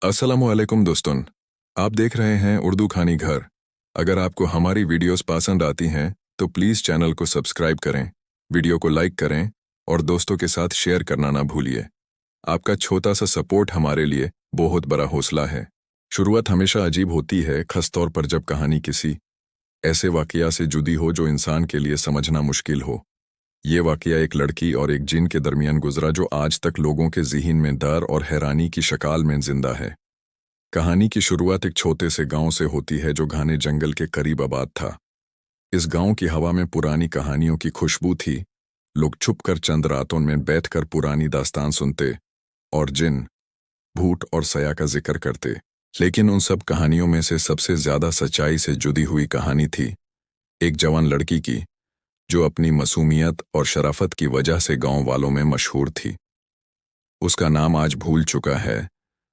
अस्सलामुअलैकुम दोस्तों, आप देख रहे हैं उर्दू खानी घर। अगर आपको हमारी वीडियोस पसंद आती हैं तो प्लीज़ चैनल को सब्सक्राइब करें, वीडियो को लाइक करें और दोस्तों के साथ शेयर करना ना भूलिए। आपका छोटा सा सपोर्ट हमारे लिए बहुत बड़ा हौसला है। शुरुआत हमेशा अजीब होती है, खासतौर पर जब कहानी किसी ऐसे वाक़या से जुड़ी हो जो इंसान के लिए समझना मुश्किल हो। ये वाक़या एक लड़की और एक जिन के दरमियान गुजरा जो आज तक लोगों के ज़हन में डर और हैरानी की शक्ल में जिंदा है। कहानी की शुरुआत एक छोटे से गांव से होती है जो घने जंगल के करीब आबाद था। इस गांव की हवा में पुरानी कहानियों की खुशबू थी। लोग छुपकर चंद रातों में बैठकर पुरानी दास्तान सुनते और जिन, भूत और सया का जिक्र करते। लेकिन उन सब कहानियों में से सबसे ज़्यादा सच्चाई से जुड़ी हुई कहानी थी एक जवान लड़की की, जो अपनी मासूमियत और शराफत की वजह से गांव वालों में मशहूर थी। उसका नाम आज भूल चुका है,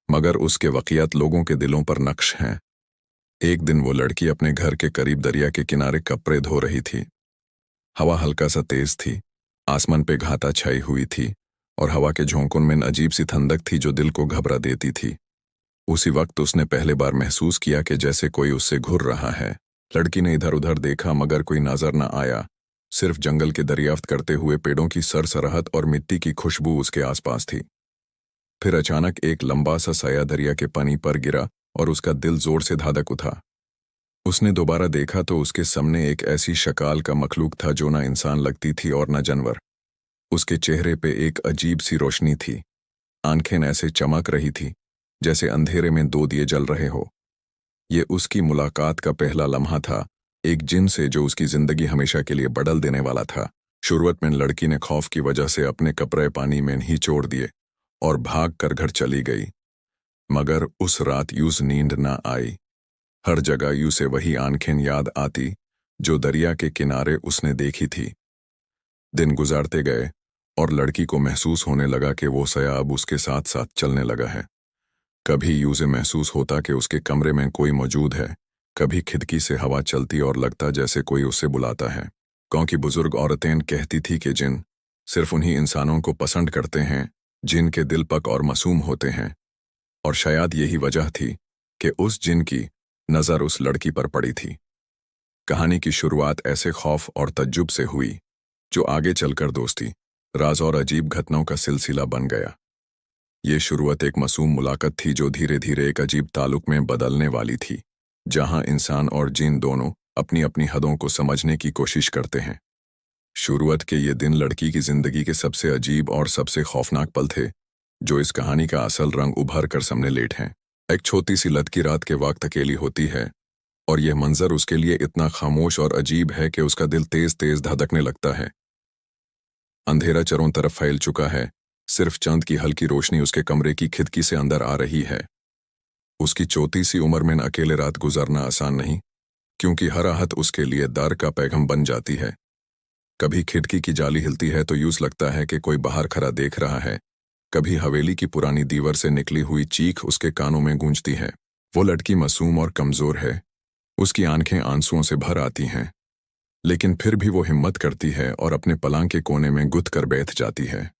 मगर उसके वाक़ियात लोगों के दिलों पर नक्श हैं। एक दिन वो लड़की अपने घर के करीब दरिया के किनारे कपड़े धो रही थी। हवा हल्का सा तेज थी, आसमान पे घाटा छाई हुई थी और हवा के झोंकों में अजीब सी ठंडक थी जो दिल को घबरा देती थी। उसी वक्त उसने पहले बार महसूस किया कि जैसे कोई उससे घूर रहा है। लड़की ने इधर उधर देखा मगर कोई नजर न आया, सिर्फ जंगल के दरियाफ्त करते हुए पेड़ों की सरसराहत और मिट्टी की खुशबू उसके आसपास थी। फिर अचानक एक लंबा सा साया दरिया के पानी पर गिरा और उसका दिल जोर से धड़क उठा। उसने दोबारा देखा तो उसके सामने एक ऐसी शक्ल का मखलूक था जो ना इंसान लगती थी और ना जानवर। उसके चेहरे पे एक अजीब सी रोशनी थी, आंखें ऐसे चमक रही थी जैसे अंधेरे में दो दिए जल रहे हो। ये उसकी मुलाकात का पहला लम्हा था, एक जिन से जो उसकी जिंदगी हमेशा के लिए बदल देने वाला था। शुरुआत में लड़की ने खौफ की वजह से अपने कपड़े पानी में नहीं छोड़ दिए और भाग कर घर चली गई, मगर उस रात यूं नींद न आई। हर जगह यूं से वही आंखें याद आती जो दरिया के किनारे उसने देखी थी। दिन गुजारते गए और लड़की को महसूस होने लगा कि वो साया अब उसके साथ साथ चलने लगा है। कभी यूं से महसूस होता कि उसके कमरे में कोई मौजूद है, कभी खिड़की से हवा चलती और लगता जैसे कोई उसे बुलाता है। गांव की बुजुर्ग औरतें कहती थी कि जिन सिर्फ उन्हीं इंसानों को पसंद करते हैं जिनके दिल पक और मासूम होते हैं, और शायद यही वजह थी कि उस जिन की नज़र उस लड़की पर पड़ी थी। कहानी की शुरुआत ऐसे खौफ और तज्जुब से हुई जो आगे चलकर दोस्ती, राज और अजीब घटनाओं का सिलसिला बन गया। ये शुरुआत एक मासूम मुलाकात थी जो धीरे धीरे एक अजीब ताल्लुक में बदलने वाली थी, जहां इंसान और जिन दोनों अपनी अपनी हदों को समझने की कोशिश करते हैं। शुरुआत के ये दिन लड़की की जिंदगी के सबसे अजीब और सबसे खौफनाक पल थे, जो इस कहानी का असल रंग उभर कर सामने लेट हैं। एक छोटी सी लत की रात के वक्त अकेली होती है और यह मंजर उसके लिए इतना खामोश और अजीब है कि उसका दिल तेज तेज धड़कने लगता है। अंधेरा चारों तरफ फैल चुका है, सिर्फ चंद की हल्की रोशनी उसके कमरे की खिड़की से अंदर आ रही है। उसकी छोटी सी उम्र में अकेले रात गुजारना आसान नहीं, क्योंकि हर आहत उसके लिए डर का पैगाम बन जाती है। कभी खिड़की की जाली हिलती है तो यूं लगता है कि कोई बाहर खड़ा देख रहा है, कभी हवेली की पुरानी दीवार से निकली हुई चीख उसके कानों में गूंजती है। वो लड़की मासूम और कमजोर है, उसकी आंखें आंसुओं से भर आती हैं, लेकिन फिर भी वो हिम्मत करती है और अपने पलंग के कोने में गुद कर बैठ जाती है।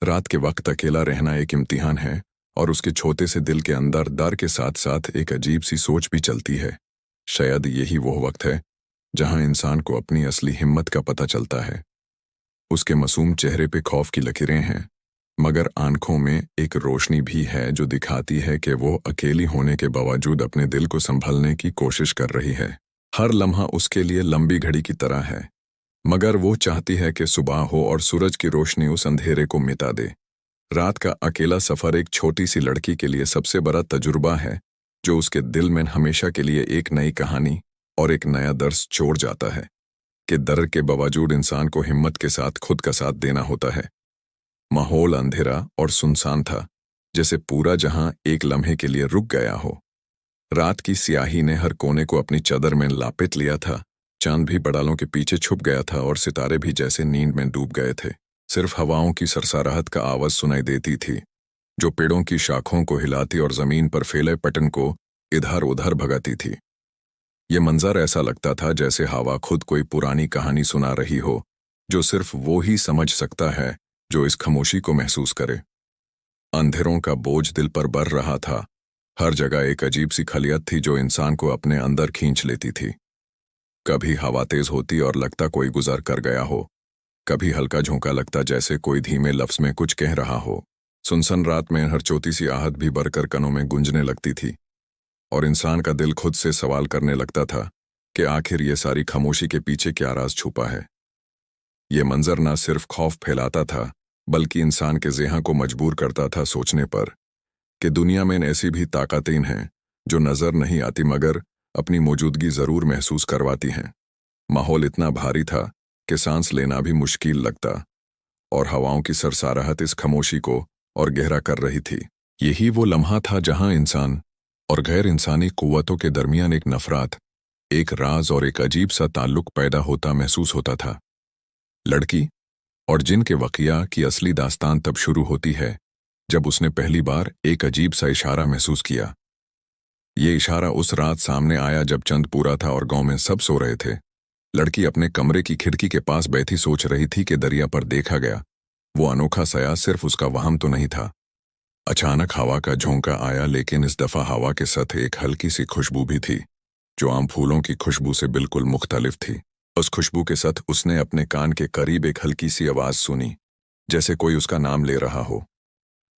रात के वक्त अकेला रहना एक इम्तिहान है और उसके छोटे से दिल के अंदर डर के साथ साथ एक अजीब सी सोच भी चलती है। शायद यही वो वक्त है जहां इंसान को अपनी असली हिम्मत का पता चलता है। उसके मासूम चेहरे पे खौफ की लकीरें हैं, मगर आंखों में एक रोशनी भी है जो दिखाती है कि वो अकेली होने के बावजूद अपने दिल को संभलने की कोशिश कर रही है। हर लम्हा उसके लिए लंबी घड़ी की तरह है, मगर वो चाहती है कि सुबह हो और सूरज की रोशनी उस अंधेरे को मिटा दे। रात का अकेला सफर एक छोटी सी लड़की के लिए सबसे बड़ा तजुर्बा है, जो उसके दिल में हमेशा के लिए एक नई कहानी और एक नया दर्स छोड़ जाता है कि डर के बावजूद इंसान को हिम्मत के साथ खुद का साथ देना होता है। माहौल अंधेरा और सुनसान था, जैसे पूरा जहां एक लम्हे के लिए रुक गया हो। रात की स्याही ने हर कोने को अपनी चादर में लापेट लिया था, चांद भी बड़ालों के पीछे छुप गया था और सितारे भी जैसे नींद में डूब गए थे। सिर्फ हवाओं की सरसराहट का आवाज सुनाई देती थी, जो पेड़ों की शाखों को हिलाती और जमीन पर फैले पटन को इधर उधर भगाती थी। ये मंजर ऐसा लगता था जैसे हवा खुद कोई पुरानी कहानी सुना रही हो, जो सिर्फ वो ही समझ सकता है जो इस खामोशी को महसूस करे। अंधेरों का बोझ दिल पर बढ़ रहा था हर जगह एक अजीब सी खलियत थी जो इंसान को अपने अंदर खींच लेती थी। कभी हवा तेज होती और लगता कोई गुजर कर गया हो, कभी हल्का झोंका लगता जैसे कोई धीमे लफ्ज में कुछ कह रहा हो। सुनसान रात में हर छोटी सी आहट भी बढ़कर कानों में गूंजने लगती थी और इंसान का दिल खुद से सवाल करने लगता था कि आखिर ये सारी खामोशी के पीछे क्या राज छुपा है। ये मंजर न सिर्फ खौफ फैलाता था बल्कि इंसान के ज़हन को मजबूर करता था सोचने पर कि दुनिया में ऐसी भी ताकतें हैं जो नज़र नहीं आती मगर अपनी मौजूदगी ज़रूर महसूस करवाती हैं। माहौल इतना भारी था कि सांस लेना भी मुश्किल लगता और हवाओं की सरसराहट इस खामोशी को और गहरा कर रही थी। यही वो लम्हा था जहां इंसान और गैर इंसानी कुव्वतों के दरमियान एक नफरत, एक राज और एक अजीब सा ताल्लुक पैदा होता महसूस होता था। लड़की और जिन के वक़िया की असली दास्तान तब शुरू होती है जब उसने पहली बार एक अजीब सा इशारा महसूस किया। ये इशारा उस रात सामने आया जब चंद पूरा था और गांव में सब सो रहे थे। लड़की अपने कमरे की खिड़की के पास बैठी सोच रही थी कि दरिया पर देखा गया वो अनोखा सया सिर्फ उसका वहम तो नहीं था। अचानक हवा का झोंका आया, लेकिन इस दफा हवा के साथ एक हल्की सी खुशबू भी थी जो आम फूलों की खुशबू से बिल्कुल मुख्तलिफ थी। उस खुशबू के साथ उसने अपने कान के करीब एक हल्की सी आवाज सुनी, जैसे कोई उसका नाम ले रहा हो।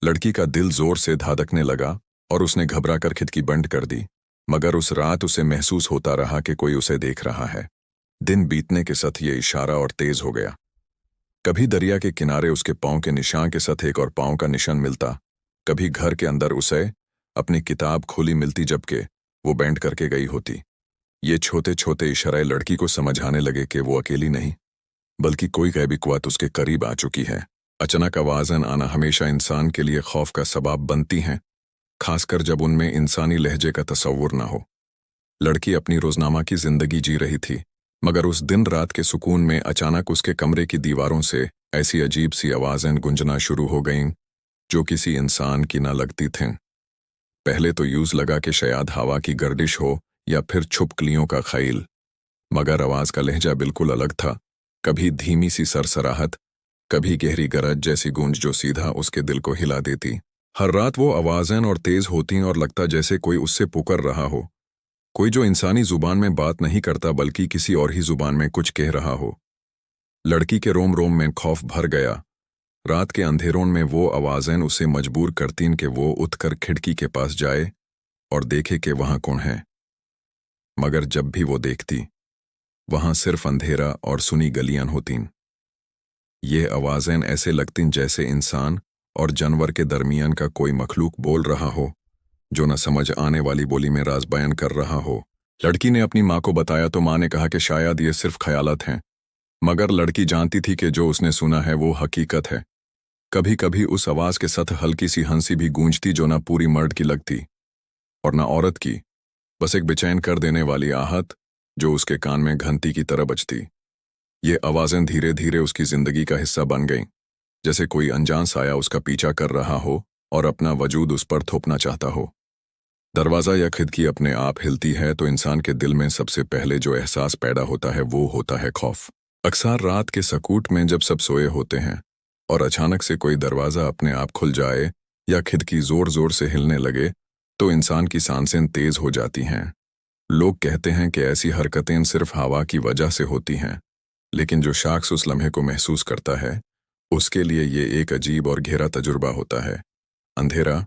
लड़की का दिल जोर से धड़कने लगा और उसने घबरा कर खिड़की बंद कर दी, मगर उस रात उसे महसूस होता रहा कि कोई उसे देख रहा है। दिन बीतने के साथ ये इशारा और तेज हो गया। कभी दरिया के किनारे उसके पांव के निशान के साथ एक और पांव का निशान मिलता, कभी घर के अंदर उसे अपनी किताब खुली मिलती जबकि वो बैंड करके गई होती। ये छोटे छोटे इशारे लड़की को समझाने लगे कि वो अकेली नहीं बल्कि कोई गैबी कुव्वत उसके करीब आ चुकी है। अचानक आवाज़ें आना हमेशा इंसान के लिए खौफ का सबब बनती हैं, खासकर जब उनमें इंसानी लहजे का तसव्वुर ना हो। लड़की अपनी रोजनामा की जिंदगी जी रही थी, मगर उस दिन रात के सुकून में अचानक उसके कमरे की दीवारों से ऐसी अजीब सी आवाज़ें गूंजना शुरू हो गईं जो किसी इंसान की न लगती थीं। पहले तो यूं लगा कि शायद हवा की गर्दिश हो या फिर छुपकलियों का ख्याल, मगर आवाज़ का लहजा बिल्कुल अलग था। कभी धीमी सी सरसराहट, कभी गहरी गरज जैसी गूंज जो सीधा उसके दिल को हिला देती। हर रात वो आवाज़ें और तेज होती और लगता जैसे कोई उससे पुकार रहा हो, कोई जो इंसानी जुबान में बात नहीं करता बल्कि किसी और ही जुबान में कुछ कह रहा हो। लड़की के रोम रोम में खौफ भर गया। रात के अंधेरों में वो आवाज़ें उसे मजबूर करतीं कि वो उठकर खिड़की के पास जाए और देखे कि वहाँ कौन है। मगर जब भी वो देखती, वहाँ सिर्फ अंधेरा और सुनी गलियां होतीं। ये आवाज़ें ऐसे लगतीं जैसे इंसान और जानवर के दरमियान का कोई मखलूक बोल रहा हो जो न समझ आने वाली बोली में राज बयान कर रहा हो। लड़की ने अपनी माँ को बताया तो माँ ने कहा कि शायद ये सिर्फ ख्यालात हैं, मगर लड़की जानती थी कि जो उसने सुना है वो हकीकत है। कभी कभी उस आवाज़ के साथ हल्की सी हंसी भी गूंजती जो न पूरी मर्द की लगती और न औरत की, बस एक बेचैन कर देने वाली आहट जो उसके कान में घंटी की तरह बजती। ये आवाज़ें धीरे धीरे उसकी जिंदगी का हिस्सा बन गईं, जैसे कोई अनजान साया उसका पीछा कर रहा हो और अपना वजूद उस पर थोपना चाहता हो। दरवाज़ा या खिड़की अपने आप हिलती है तो इंसान के दिल में सबसे पहले जो एहसास पैदा होता है वो होता है खौफ। अक्सर रात के सकूट में जब सब सोए होते हैं और अचानक से कोई दरवाज़ा अपने आप खुल जाए या खिड़की जोर जोर से हिलने लगे तो इंसान की सांसें तेज हो जाती हैं। लोग कहते हैं कि ऐसी हरकतें सिर्फ हवा की वजह से होती हैं, लेकिन जो शख्स उस लम्हे को महसूस करता है उसके लिए ये एक अजीब और गहरा तजुर्बा होता है। अंधेरा,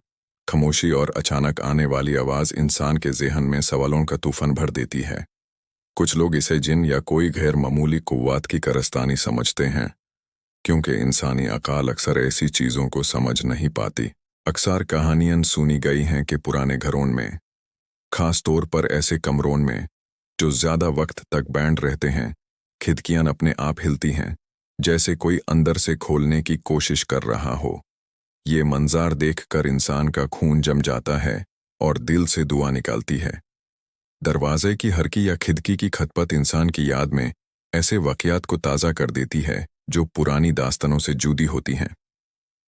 खामोशी और अचानक आने वाली आवाज़ इंसान के ज़हन में सवालों का तूफान भर देती है। कुछ लोग इसे जिन या कोई गैर मामूली कुव्वत की कारस्तानी समझते हैं, क्योंकि इंसानी अकाल अक्सर ऐसी चीज़ों को समझ नहीं पाती। अक्सर कहानियाँ सुनी गई हैं कि पुराने घरों में, खास तौर पर ऐसे कमरों में जो ज़्यादा वक्त तक बैंड रहते हैं, खिड़कियाँ अपने आप हिलती हैं जैसे कोई अंदर से खोलने की कोशिश कर रहा हो। ये मंज़र देखकर इंसान का खून जम जाता है और दिल से दुआ निकालती है। दरवाजे की हरकी या खिड़की की खटपट इंसान की याद में ऐसे वाक़यात को ताज़ा कर देती है जो पुरानी दास्तानों से जुड़ी होती हैं।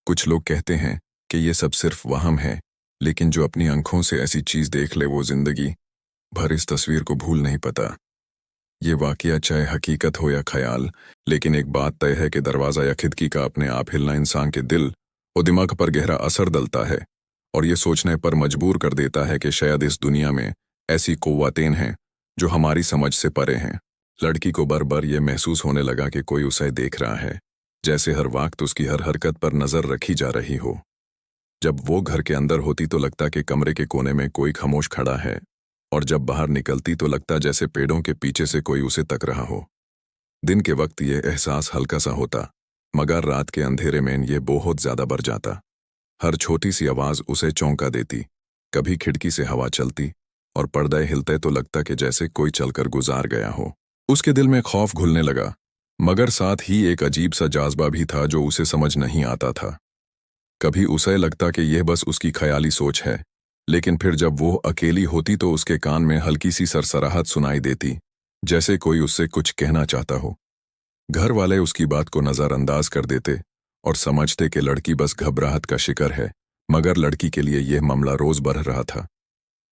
कुछ लोग कहते हैं कि ये सब सिर्फ वहम है, लेकिन जो अपनी आंखों से ऐसी चीज़ देख ले वो ज़िंदगी भर इस तस्वीर को भूल नहीं पाता। ये वाक़या चाहे हकीकत हो या ख्याल, लेकिन एक बात तय है कि दरवाज़ा या खिड़की का अपने आप हिलना इंसान के दिल और दिमाग पर गहरा असर डालता है और ये सोचने पर मजबूर कर देता है कि शायद इस दुनिया में ऐसी कुव्वतें हैं जो हमारी समझ से परे हैं। लड़की को बार-बार ये महसूस होने लगा कि कोई उसे देख रहा है, जैसे हर वक्त उसकी हर हरकत पर नजर रखी जा रही हो। जब वो घर के अंदर होती तो लगता कि कमरे के कोने में कोई खामोश खड़ा है, और जब बाहर निकलती तो लगता जैसे पेड़ों के पीछे से कोई उसे तक रहा हो। दिन के वक्त ये एहसास हल्का सा होता, मगर रात के अंधेरे में ये बहुत ज्यादा बढ़ जाता। हर छोटी सी आवाज उसे चौंका देती। कभी खिड़की से हवा चलती और पर्दे हिलते तो लगता कि जैसे कोई चलकर गुजार गया हो। उसके दिल में खौफ घुलने लगा, मगर साथ ही एक अजीब सा जाज्बा भी था जो उसे समझ नहीं आता था। कभी उसे लगता कि यह बस उसकी ख्याली सोच है, लेकिन फिर जब वो अकेली होती तो उसके कान में हल्की सी सरसराहट सुनाई देती, जैसे कोई उससे कुछ कहना चाहता हो। घर वाले उसकी बात को नजरअंदाज कर देते और समझते कि लड़की बस घबराहट का शिकार है, मगर लड़की के लिए यह मामला रोज बढ़ रहा था।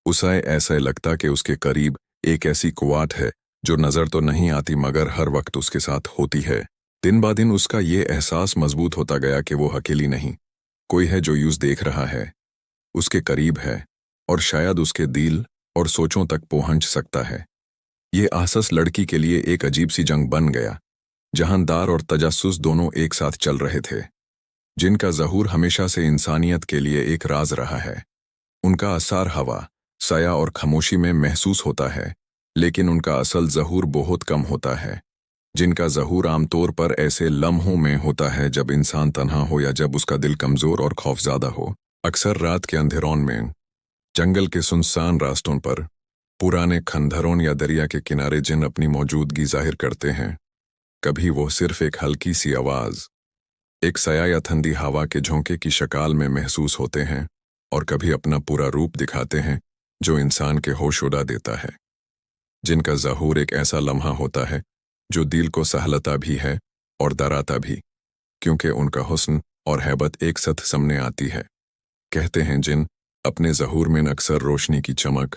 उसे ऐसा लगता कि उसके करीब एक ऐसी कुव्वत है जो नजर तो नहीं आती मगर हर वक्त उसके साथ होती है। दिन ब दिन उसका ये एहसास मजबूत होता गया कि वो अकेली नहीं, कोई है जो यूं देख रहा है, उसके करीब है और शायद उसके दिल और सोचों तक पहुंच सकता है। ये एहसास लड़की के लिए एक अजीब सी जंग बन गया, जहां डर और तजस्सुस दोनों एक साथ चल रहे थे। जिनका ज़हूर हमेशा से इंसानियत के लिए एक राज रहा है। उनका असर हवा, साया और खामोशी में महसूस होता है, लेकिन उनका असल ज़हूर बहुत कम होता है। जिनका ज़हूर आमतौर पर ऐसे लम्हों में होता है जब इंसान तन्हा हो या जब उसका दिल कमज़ोर और खौफज़दा हो। अक्सर रात के अंधेरों में, जंगल के सुनसान रास्तों पर, पुराने खंडहरों या दरिया के किनारे जिन अपनी मौजूदगी जाहिर करते हैं। कभी वो सिर्फ एक हल्की सी आवाज़, एक साया या ठंडी हवा के झोंके की शक्ल में महसूस होते हैं, और कभी अपना पूरा रूप दिखाते हैं जो इंसान के होश उड़ा देता है। जिनका ज़हूर एक ऐसा लम्हा होता है जो दिल को सहलाता भी है और डराता भी, क्योंकि उनका हुस्न और हैबत एक साथ सामने आती है। कहते हैं जिन अपने ज़हूर में अक्सर रोशनी की चमक,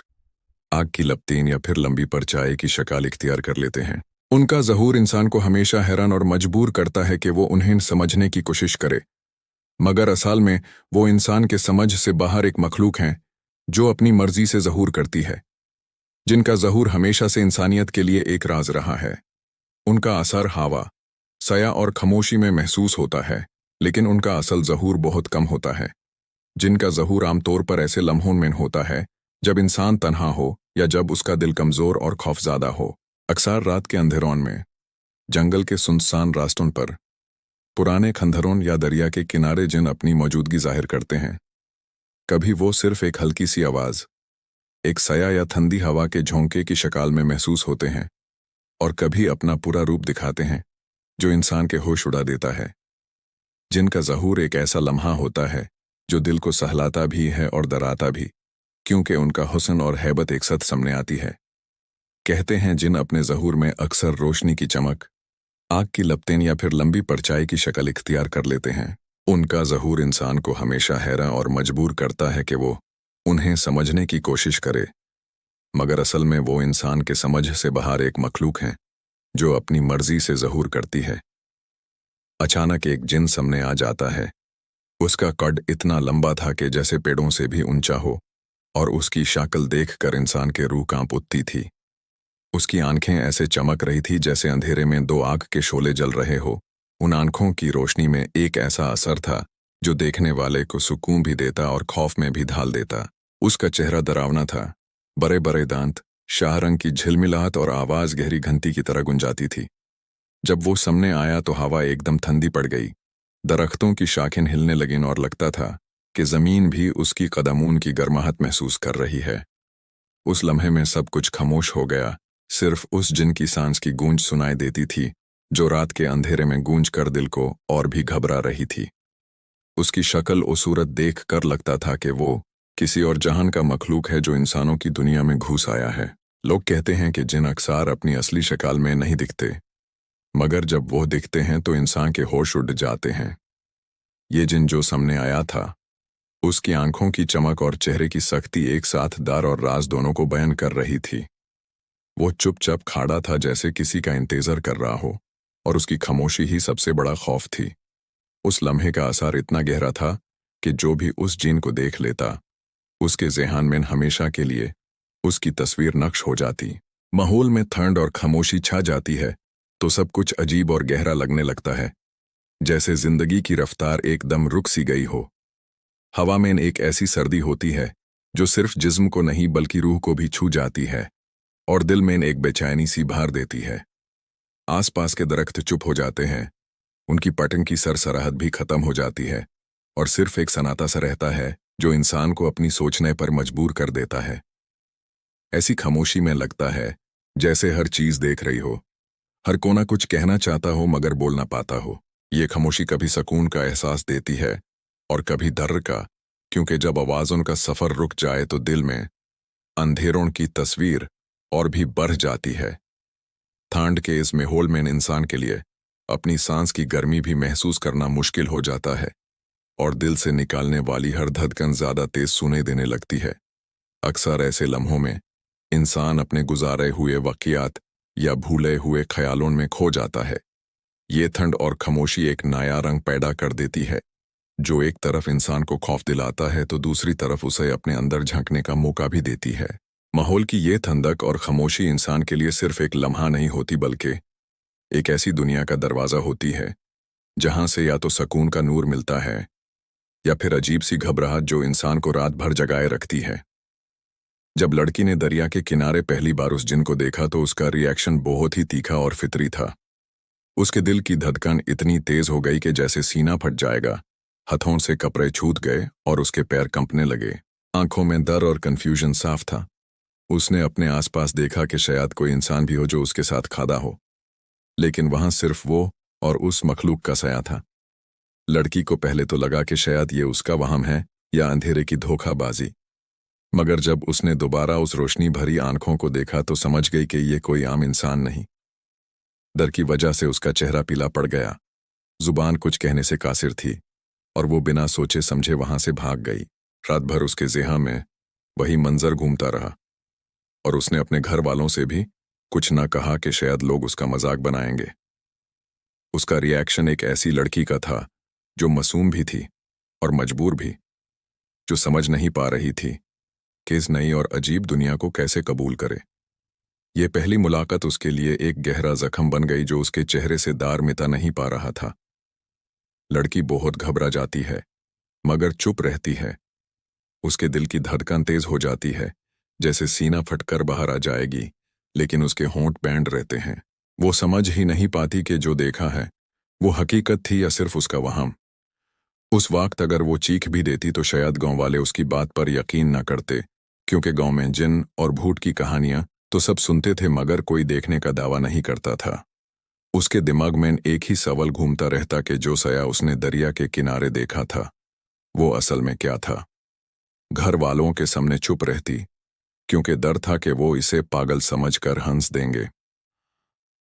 आग की लपटें या फिर लंबी परछाई की शक्ल इख्तियार कर लेते हैं। उनका ज़हूर इंसान को हमेशा हैरान और मजबूर करता है कि वो उन्हें समझने की कोशिश करे, मगर असल में वो इंसान के समझ से बाहर एक मखलूक हैं जो अपनी मर्जी से ज़हूर करती है। जिनका ज़हूर हमेशा से इंसानियत के लिए एक राज रहा है। उनका असर हवा, साया और खामोशी में महसूस होता है, लेकिन उनका असल ज़हूर बहुत कम होता है। जिनका ज़हूर आमतौर पर ऐसे लम्हों में होता है जब इंसान तन्हा हो या जब उसका दिल कमज़ोर और खौफज़दा हो। अक्सर रात के अंधेरों में, जंगल के सुनसान रास्तों पर, पुराने खंडहरों या दरिया के किनारे जिन अपनी मौजूदगी जाहिर करते हैं। कभी वो सिर्फ एक हल्की सी आवाज़, एक साया या ठंडी हवा के झोंके की शक्ल में महसूस होते हैं, और कभी अपना पूरा रूप दिखाते हैं जो इंसान के होश उड़ा देता है। जिनका ज़हूर एक ऐसा लम्हा होता है जो दिल को सहलाता भी है और डराता भी, क्योंकि उनका हुस्न और हैबत एक साथ सामने आती है। कहते हैं जिन अपने ज़हूर में अक्सर रोशनी की चमक, आग की लपटें या फिर लंबी परछाई की शक्ल इख्तियार कर लेते हैं। उनका ज़हूर इंसान को हमेशा हैरान और मजबूर करता है कि वो उन्हें समझने की कोशिश करे, मगर असल में वो इंसान के समझ से बाहर एक मखलूक हैं जो अपनी मर्जी से ज़हूर करती है। अचानक एक जिन सामने आ जाता है। उसका कद इतना लंबा था कि जैसे पेड़ों से भी ऊंचा हो, और उसकी शक्ल देखकर इंसान के रूह कांप उठती थी। उसकी आंखें ऐसे चमक रही थी जैसे अंधेरे में दो आग के शोले जल रहे हो। उन आंखों की रोशनी में एक ऐसा असर था जो देखने वाले को सुकून भी देता और खौफ में भी ढाल देता। उसका चेहरा डरावना था, बड़े बड़े दांत, शाह रंग की झिलमिलाहट और आवाज़ गहरी घंटी की तरह गुंजाती थी। जब वो सामने आया तो हवा एकदम ठंडी पड़ गई, दरख्तों की शाखें हिलने लगीं और लगता था कि ज़मीन भी उसकी कदमों की गर्माहट महसूस कर रही है। उस लम्हे में सब कुछ खामोश हो गया, सिर्फ उस जिन की सांस की गूंज सुनाई देती थी जो रात के अंधेरे में गूंज कर दिल को और भी घबरा रही थी। उसकी शक्ल और सूरत देख कर लगता था कि वो किसी और जहान का मखलूक है जो इंसानों की दुनिया में घुस आया है। लोग कहते हैं कि जिन अक्सर अपनी असली शक्ल में नहीं दिखते, मगर जब वो दिखते हैं तो इंसान के होश उड़ जाते हैं। ये जिन जो सामने आया था, उसकी आंखों की चमक और चेहरे की सख्ती एक साथ डर और राज दोनों को बयान कर रही थी। वो चुपचाप खड़ा था जैसे किसी का इंतजार कर रहा हो, और उसकी खामोशी ही सबसे बड़ा खौफ थी। उस लम्हे का असर इतना गहरा था कि जो भी उस जिन को देख लेता, उसके ज़हन में हमेशा के लिए उसकी तस्वीर नक्श हो जाती। माहौल में ठंड और खामोशी छा जाती है तो सब कुछ अजीब और गहरा लगने लगता है, जैसे जिंदगी की रफ्तार एकदम रुक सी गई हो। हवा में एक ऐसी सर्दी होती है जो सिर्फ जिस्म को नहीं बल्कि रूह को भी छू जाती है और दिल में एक बेचैनी सी भार देती है। आसपास के दरख्त चुप हो जाते हैं, उनकी पतंग की सरसराहट भी खत्म हो जाती है और सिर्फ एक सन्नाटा सा रहता है जो इंसान को अपनी सोचने पर मजबूर कर देता है। ऐसी खामोशी में लगता है जैसे हर चीज देख रही हो, हर कोना कुछ कहना चाहता हो मगर बोल ना पाता हो। ये खामोशी कभी सुकून का एहसास देती है और कभी डर का, क्योंकि जब आवाज़ों का सफर रुक जाए तो दिल में अंधेरों की तस्वीर और भी बढ़ जाती है। ठंड के इस माहौल में इंसान के लिए अपनी सांस की गर्मी भी महसूस करना मुश्किल हो जाता है और दिल से निकालने वाली हर धड़कन ज्यादा तेज सुनाई देने लगती है। अक्सर ऐसे लम्हों में इंसान अपने गुजारे हुए वाक़ियात या भूले हुए ख्यालों में खो जाता है। ये ठंड और खामोशी एक नया रंग पैदा कर देती है, जो एक तरफ इंसान को खौफ दिलाता है तो दूसरी तरफ उसे अपने अंदर झांकने का मौका भी देती है। माहौल की ये ठंडक और खामोशी इंसान के लिए सिर्फ एक लम्हा नहीं होती बल्कि एक ऐसी दुनिया का दरवाज़ा होती है जहां से या तो सुकून का नूर मिलता है या फिर अजीब सी घबराहट जो इंसान को रात भर जगाए रखती है। जब लड़की ने दरिया के किनारे पहली बार उस जिन को देखा तो उसका रिएक्शन बहुत ही तीखा और फितरी था। उसके दिल की धड़कन इतनी तेज हो गई कि जैसे सीना फट जाएगा, हथों से कपड़े छूट गए और उसके पैर कंपने लगे। आंखों में डर और कंफ्यूजन साफ था। उसने अपने आसपास देखा कि शायद कोई इंसान भी हो जो उसके साथ खड़ा हो, लेकिन वहां सिर्फ वो और उस मखलूक का साया था। लड़की को पहले तो लगा कि शायद ये उसका वहम है या अंधेरे की धोखाबाजी, मगर जब उसने दोबारा उस रोशनी भरी आंखों को देखा तो समझ गई कि ये कोई आम इंसान नहीं। डर की वजह से उसका चेहरा पीला पड़ गया, जुबान कुछ कहने से कासिर थी और वो बिना सोचे समझे वहां से भाग गई। रात भर उसके ज़हन में वही मंजर घूमता रहा और उसने अपने घर वालों से भी कुछ न कहा कि शायद लोग उसका मजाक बनाएंगे। उसका रिएक्शन एक ऐसी लड़की का था जो मासूम भी थी और मजबूर भी, जो समझ नहीं पा रही थी कि इस नई और अजीब दुनिया को कैसे कबूल करे। ये पहली मुलाकात उसके लिए एक गहरा जख्म बन गई जो उसके चेहरे से दार मिटा नहीं पा रहा था। लड़की बहुत घबरा जाती है मगर चुप रहती है। उसके दिल की धड़कन तेज हो जाती है, जैसे सीना फटकर बाहर आ जाएगी, लेकिन उसके होंठ बैंड रहते हैं। वो समझ ही नहीं पाती कि जो देखा है वो हकीकत थी या सिर्फ उसका वहम। उस वक्त अगर वो चीख भी देती तो शायद गांव वाले उसकी बात पर यकीन न करते, क्योंकि गांव में जिन और भूत की कहानियां तो सब सुनते थे मगर कोई देखने का दावा नहीं करता था। उसके दिमाग में एक ही सवाल घूमता रहता कि जो साया उसने दरिया के किनारे देखा था वो असल में क्या था। घर वालों के सामने चुप रहती क्योंकि डर था कि वो इसे पागल समझकर हंस देंगे।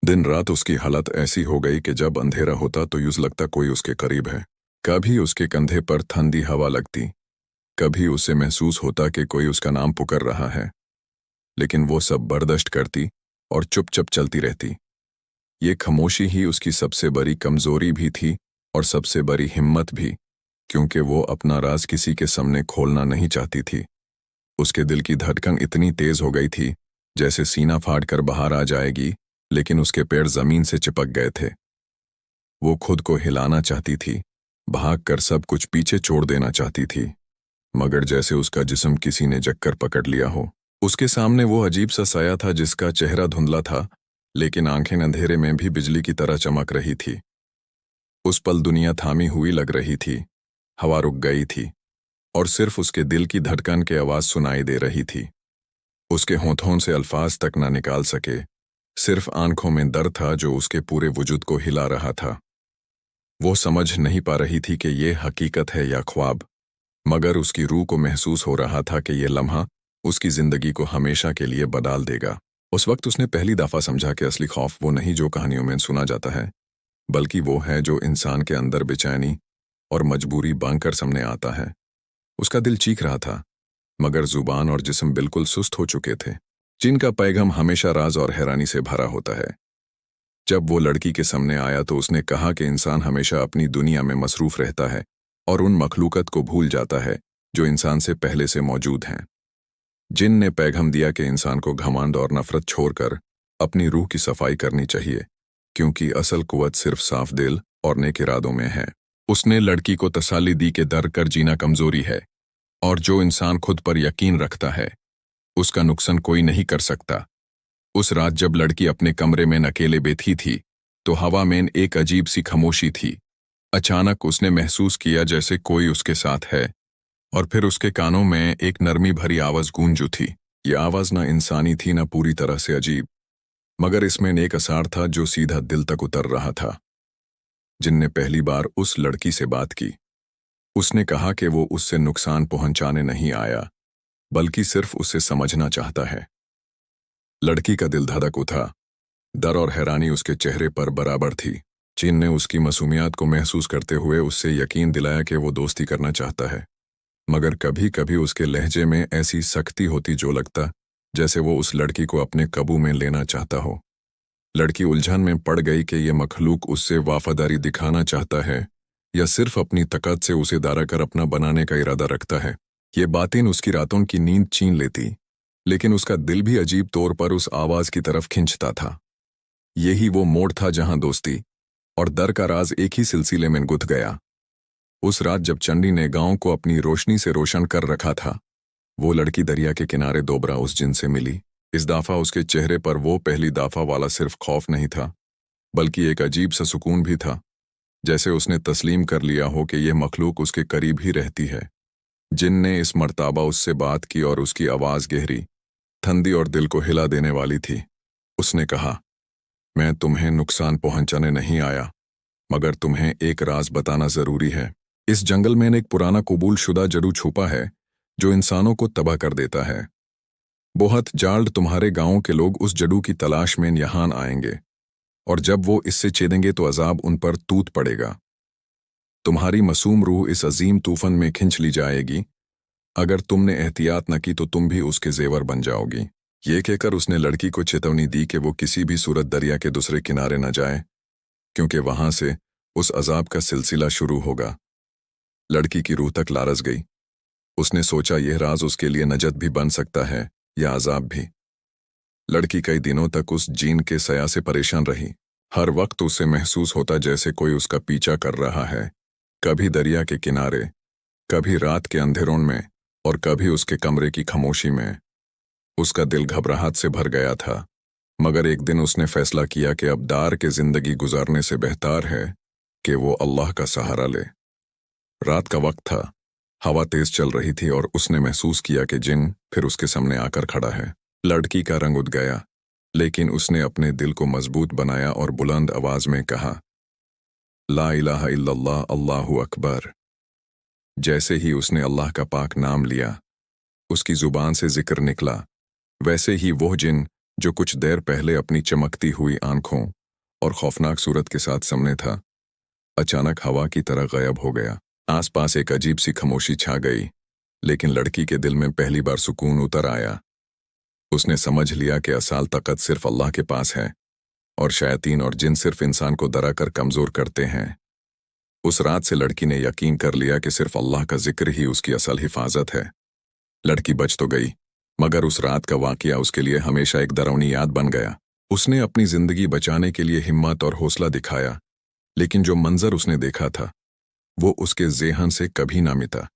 दिन रात उसकी हालत ऐसी हो गई कि जब अंधेरा होता तो यूं लगता कोई उसके करीब है। कभी उसके कंधे पर ठंडी हवा लगती, कभी उसे महसूस होता कि कोई उसका नाम पुकार रहा है, लेकिन वो सब बर्दाश्त करती और चुपचाप चलती रहती। ये खामोशी ही उसकी सबसे बड़ी कमजोरी भी थी और सबसे बड़ी हिम्मत भी, क्योंकि वो अपना राज किसी के सामने खोलना नहीं चाहती थी। उसके दिल की धड़कन इतनी तेज हो गई थी जैसे सीना फाड़ कर बाहर आ जाएगी, लेकिन उसके पैर जमीन से चिपक गए थे। वो खुद को हिलाना चाहती थी, भागकर सब कुछ पीछे छोड़ देना चाहती थी, मगर जैसे उसका जिस्म किसी ने जककर पकड़ लिया हो। उसके सामने वो अजीब सा साया था जिसका चेहरा धुंधला था, लेकिन आंखें अंधेरे में भी बिजली की तरह चमक रही थी। उस पल दुनिया थामी हुई लग रही थी, हवा रुक गई थी और सिर्फ उसके दिल की धड़कन की आवाज सुनाई दे रही थी। उसके होठों से अल्फाज तक ना निकाल सके, सिर्फ आंखों में दर्द था जो उसके पूरे वजूद को हिला रहा था। वो समझ नहीं पा रही थी कि ये हकीकत है या ख्वाब, मगर उसकी रूह को महसूस हो रहा था कि ये लम्हा उसकी जिंदगी को हमेशा के लिए बदल देगा। उस वक्त उसने पहली दफा समझा कि असली खौफ वो नहीं जो कहानियों में सुना जाता है, बल्कि वो है जो इंसान के अंदर बेचैनी और मजबूरी बांधकर सामने आता है। उसका दिल चीख रहा था, मगर जुबान और जिस्म बिल्कुल सुस्त हो चुके थे। जिनका पैगाम हमेशा राज और हैरानी से भरा होता है। जब वो लड़की के सामने आया तो उसने कहा कि इंसान हमेशा अपनी दुनिया में मसरूफ रहता है और उन मखलूकत को भूल जाता है जो इंसान से पहले से मौजूद हैं। जिन ने पैगाम दिया कि इंसान को घमंड और नफरत छोड़कर अपनी रूह की सफाई करनी चाहिए, क्योंकि असल कुव्वत सिर्फ साफ दिल और नेक इरादों में है। उसने लड़की को तसल्ली दी कि डर कर जीना कमजोरी है, और जो इंसान खुद पर यकीन रखता है उसका नुकसान कोई नहीं कर सकता। उस रात जब लड़की अपने कमरे में अकेले बैठी थी तो हवा में एक अजीब सी खामोशी थी। अचानक उसने महसूस किया जैसे कोई उसके साथ है, और फिर उसके कानों में एक नरमी भरी आवाज गूंज उठी। ये आवाज ना इंसानी थी ना पूरी तरह से अजीब, मगर इसमें एक असर था जो सीधा दिल तक उतर रहा था। जिनने पहली बार उस लड़की से बात की, उसने कहा कि वो उससे नुकसान पहुंचाने नहीं आया, बल्कि सिर्फ उसे समझना चाहता है। लड़की का दिल धड़क उठा। डर और हैरानी उसके चेहरे पर बराबर थी। जिन ने उसकी मासूमियत को महसूस करते हुए उससे यकीन दिलाया कि वो दोस्ती करना चाहता है, मगर कभी कभी उसके लहजे में ऐसी सख्ती होती जो लगता जैसे वो उस लड़की को अपने काबू में लेना चाहता हो। लड़की उलझन में पड़ गई कि ये मखलूक उससे वफादारी दिखाना चाहता है या सिर्फ अपनी ताकत से उसे दारा कर अपना बनाने का इरादा रखता है। ये बातें उसकी रातों की नींद छीन लेती, लेकिन उसका दिल भी अजीब तौर पर उस आवाज की तरफ खिंचता था। यही वो मोड़ था जहां दोस्ती और डर का राज एक ही सिलसिले में गुथ गया। उस रात जब चंडी ने गांव को अपनी रोशनी से रोशन कर रखा था, वो लड़की दरिया के किनारे दोबरा उस जिन से मिली। इस दफा उसके चेहरे पर वो पहली दफा वाला सिर्फ खौफ नहीं था, बल्कि एक अजीब सा सुकून भी था, जैसे उसने तस्लीम कर लिया हो कि यह मखलूक उसके करीब ही रहती है। जिन ने इस मर्तबा उससे बात की और उसकी आवाज गहरी, ठंडी और दिल को हिला देने वाली थी। उसने कहा, मैं तुम्हें नुकसान पहुंचाने नहीं आया, मगर तुम्हें एक राज बताना जरूरी है। इस जंगल में एक पुराना कबूल शुदा जड़ू छुपा है जो इंसानों को तबाह कर देता है। बहुत जल्द तुम्हारे गांव के लोग उस जड़ू की तलाश में यहाँ आएंगे, और जब वो इससे छेदेंगे तो अजाब उन पर टूट पड़ेगा। तुम्हारी मासूम रूह इस अजीम तूफान में खिंच ली जाएगी। अगर तुमने एहतियात न की तो तुम भी उसके जेवर बन जाओगी। ये कहकर उसने लड़की को चेतावनी दी कि वो किसी भी सूरत दरिया के दूसरे किनारे न जाए, क्योंकि वहां से उस अजाब का सिलसिला शुरू होगा। लड़की की रूह तक लारस गई। उसने सोचा यह राज उसके लिए नजत भी बन सकता है या अजाब भी। लड़की कई दिनों तक उस जीन के सया से परेशान रही। हर वक्त उसे महसूस होता जैसे कोई उसका पीछा कर रहा है, कभी दरिया के किनारे, कभी रात के अंधेरों में, और कभी उसके कमरे की खामोशी में। उसका दिल घबराहट से भर गया था, मगर एक दिन उसने फैसला किया कि अब दार के जिंदगी गुजारने से बेहतर है कि वो अल्लाह का सहारा ले। रात का वक्त था, हवा तेज चल रही थी और उसने महसूस किया कि जिन फिर उसके सामने आकर खड़ा है। लड़की का रंग उठ गया, लेकिन उसने अपने दिल को मजबूत बनाया और बुलंद आवाज में कहा, ला इलाहा इल्लल्लाह अल्लाहु अकबर। जैसे ही उसने अल्लाह का पाक नाम लिया, उसकी जुबान से जिक्र निकला, वैसे ही वो जिन जो कुछ देर पहले अपनी चमकती हुई आंखों और खौफनाक सूरत के साथ सामने था, अचानक हवा की तरह गायब हो गया। आसपास एक अजीब सी खामोशी छा गई, लेकिन लड़की के दिल में पहली बार सुकून उतर आया। उसने समझ लिया कि असल ताकत सिर्फ अल्लाह के पास है, और शैतान और जिन सिर्फ इंसान को डरा कर कमजोर करते हैं। उस रात से लड़की ने यकीन कर लिया कि सिर्फ अल्लाह का जिक्र ही उसकी असल हिफाजत है। लड़की बच तो गई, मगर उस रात का वाकया उसके लिए हमेशा एक डरावनी याद बन गया। उसने अपनी जिंदगी बचाने के लिए हिम्मत और हौसला दिखाया, लेकिन जो मंजर उसने देखा था वो उसके ज़हन से कभी ना मिटा।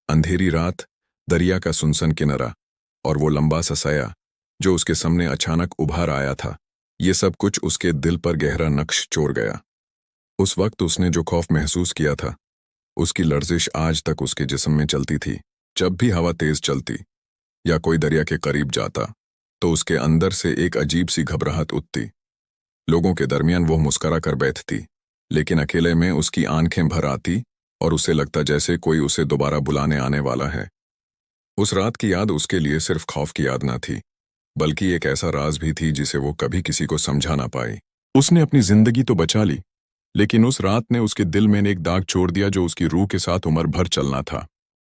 अंधेरी रात, दरिया का सुनसान किनारा, और वो लंबा सा साया जो उसके सामने अचानक उभार आया था, ये सब कुछ उसके दिल पर गहरा नक्श छोड़ गया। उस वक्त उसने जो खौफ महसूस किया था, उसकी लर्जिश आज तक उसके जिस्म में चलती थी। जब भी हवा तेज चलती या कोई दरिया के करीब जाता, तो उसके अंदर से एक अजीब सी घबराहट उठती। लोगों के दरमियान वो मुस्करा कर बैठती, लेकिन अकेले में उसकी आंखें भर आती और उसे लगता जैसे कोई उसे दोबारा बुलाने आने वाला है। उस रात की याद उसके लिए सिर्फ खौफ की याद न थी, बल्कि एक ऐसा राज भी थी जिसे वो कभी किसी को समझा ना पाई। उसने अपनी जिंदगी तो बचा ली, लेकिन उस रात ने उसके दिल में एक दाग छोड़ दिया जो उसकी रूह के साथ उम्र भर चलना था।